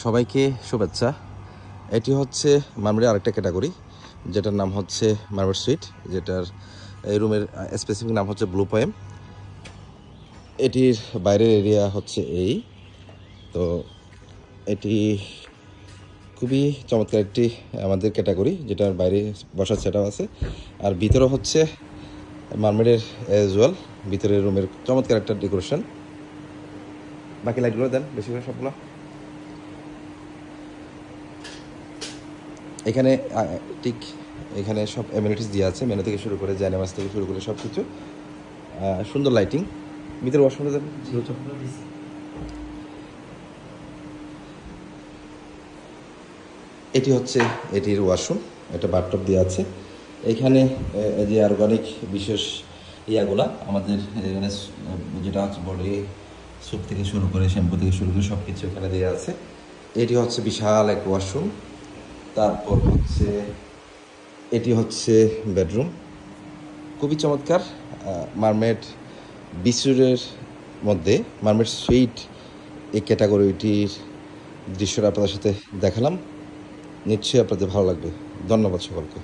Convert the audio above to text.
সবাইকে শুভেচ্ছা। এটি হচ্ছে মারমেডের আরেকটা ক্যাটাগরি, যেটার নাম হচ্ছে মারমেড সুইট, যেটার এই রুমের স্পেসিফিক নাম হচ্ছে ব্লু পোয়েম। এটির বাইরের এরিয়া হচ্ছে এই তো। এটি খুবই চমৎকার একটি আমাদের ক্যাটাগরি, যেটার বাইরে বসার সেটআপ আছে, আর ভিতরে হচ্ছে মারমেডের অ্যাজ ওয়েল। ভিতরের রুমের চমৎকার একটা ডেকোরেশন। বাকি লাইটগুলো দেন বেশি করে সবগুলো। এখানে ঠিক এখানে সব অ্যামিনিটিস দিয়ে আছে, মেনু থেকে শুরু করে জায়নামাজ থেকে শুরু করে সব কিছু। সুন্দর লাইটিং। ভিতরে ওয়াশরুমে যাবেন। এটি হচ্ছে এটির ওয়াশরুম, এটা বাথটব দিয়ে আছে। এখানে যে অর্গানিক বিশেষ ইয়াগুলা আমাদের এখানে যেটা হচ্ছে বডি স্যুপ থেকে শুরু করে শ্যাম্পু থেকে শুরু করে সব কিছু এখানে দেওয়া আছে। এটি হচ্ছে বিশাল এক ওয়াশরুম। তারপর হচ্ছে এটি হচ্ছে বেডরুম, খুবই চমৎকার। মারমেড বিচের মধ্যে মারমেড সুইট এই ক্যাটাগরিটির দৃশ্যটা আপনাদের সাথে দেখালাম। নিশ্চয়ই আপনাদের ভালো লাগবে। ধন্যবাদ সকলকে।